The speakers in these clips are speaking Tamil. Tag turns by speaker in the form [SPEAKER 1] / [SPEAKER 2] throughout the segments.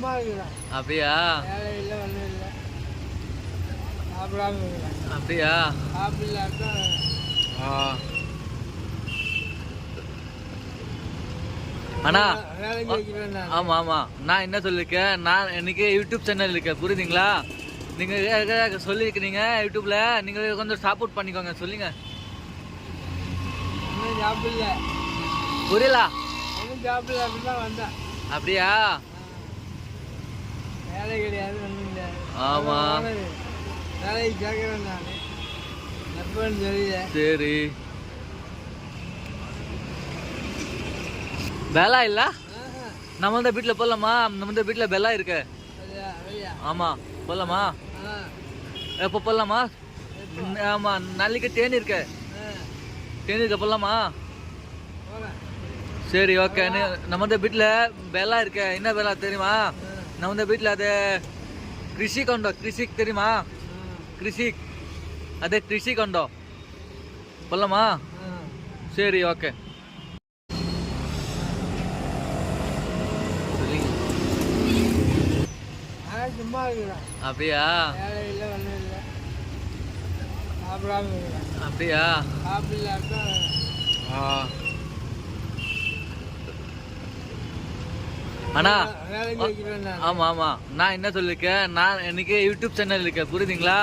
[SPEAKER 1] சும்மா இருக்கிறேன்.
[SPEAKER 2] அப்படியா?
[SPEAKER 1] வேலை இல்லை, ஒன்றும் இல்லை. சாப்பிடாம இருக்கிறேன்.
[SPEAKER 2] அப்படியா?
[SPEAKER 1] சாப்பிடலாட்டா
[SPEAKER 2] அண்ணா
[SPEAKER 1] வேலைக்கு வைக்கிறேன் நான்.
[SPEAKER 2] ஆமா ஆமா, நான் என்ன சொல்லியிருக்கேன், நான் இன்னைக்கு யூடியூப் சேனல் இருக்கேன், புரியுதுங்களா? நீங்க சொல்லியிருக்கிறீங்க யூடியூப்ல, நீங்க கொஞ்சம் சப்போர்ட் பண்ணிக்கோங்க. சொல்லுங்க.
[SPEAKER 1] ஒன்றும் சாப்பிடல.
[SPEAKER 2] புரியல?
[SPEAKER 1] ஒன்றும் சாப்பிடல, அப்படிதான் வந்தேன்.
[SPEAKER 2] அப்படியா?
[SPEAKER 1] வேலை கிடையாது, ஒன்றும் இல்லை.
[SPEAKER 2] ஆமா,
[SPEAKER 1] வேலைக்கு கேட்குறேன் நான். எப்போன்னு தெரியல.
[SPEAKER 2] சரி, பெலா இல்ல? நம்ம வீட்டுல போலாமா? நம்ம வீட்டுல பெலா இருக்கு. ஆமா, போலாமா? எப்ப போலாமா? ஆமா, நாளைக்கு தேனி இருக்கு. தேனி இருக்க போலாமா? சரி, ஓகே. நம்ம வீட்டுல பெலா இருக்கு. என்ன பெலா தெரியுமா? நம்ம வீட்டுல அது கிருஷி கொண்டோ. கிருஷிக் தெரியுமா? கிருஷிக், அதே கிருஷி கொண்டோ. போலாமா? சரி, ஓகே.
[SPEAKER 1] சும்மா இருக்கிறேன்.
[SPEAKER 2] அப்படியா?
[SPEAKER 1] வேலை இல்லை, ஒன்றும் இல்லை. சாப்பிடாம இருக்கிறேன்.
[SPEAKER 2] அப்படியா?
[SPEAKER 1] சாப்பிடலாட்டா
[SPEAKER 2] அண்ணா
[SPEAKER 1] வேலைக்கு வைக்கிறேன் நான்.
[SPEAKER 2] ஆமா ஆமா, நான் என்ன சொல்லியிருக்கேன், நான் இன்னைக்கு யூடியூப் சேனல் இருக்கேன், புரியுதுங்களா?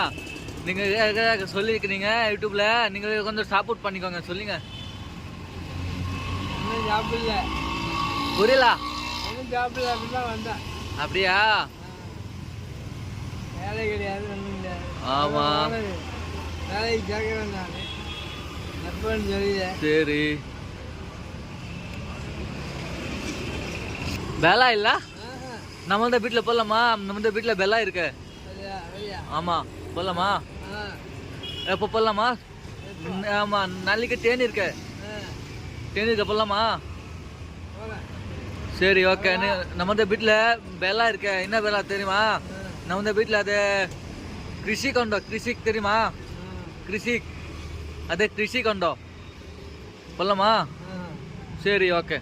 [SPEAKER 2] நீங்க சொல்லியிருக்கிறீங்க யூடியூப்ல, நீங்க கொஞ்சம் சப்போர்ட் பண்ணிக்கோங்க. சொல்லுங்க.
[SPEAKER 1] ஒன்றும் சாப்பிடல.
[SPEAKER 2] புரியல?
[SPEAKER 1] ஒன்றும் சாப்பிடல, அப்படிதான் வந்தேன்.
[SPEAKER 2] அப்படியா?
[SPEAKER 1] வேலை கிடையாது, ஒன்றும் இல்லை.
[SPEAKER 2] ஆமா,
[SPEAKER 1] வேலைக்கு கேட்குறேன் நான். எப்போன்னு தெரியல.
[SPEAKER 2] சரி, பெலா இல்ல? நம்ம வீட்டுல போலாமா? நம்ம வீட்டுல பெலா இருக்கு. ஆமா, போலாமா? எப்ப போலாமா? ஆமா, நாளைக்கு தேனி இருக்கு. தேனி இருக்க போலாமா? சரி, ஓகே. நம்ம வீட்டுல பெலா இருக்கு. என்ன பெலா தெரியுமா? நம்ம வீட்டுல அது கிருஷி கொண்டோ. கிருஷிக் தெரியுமா? கிருஷிக், அதே கிருஷி கொண்டோ. போலாமா? சரி, ஓகே.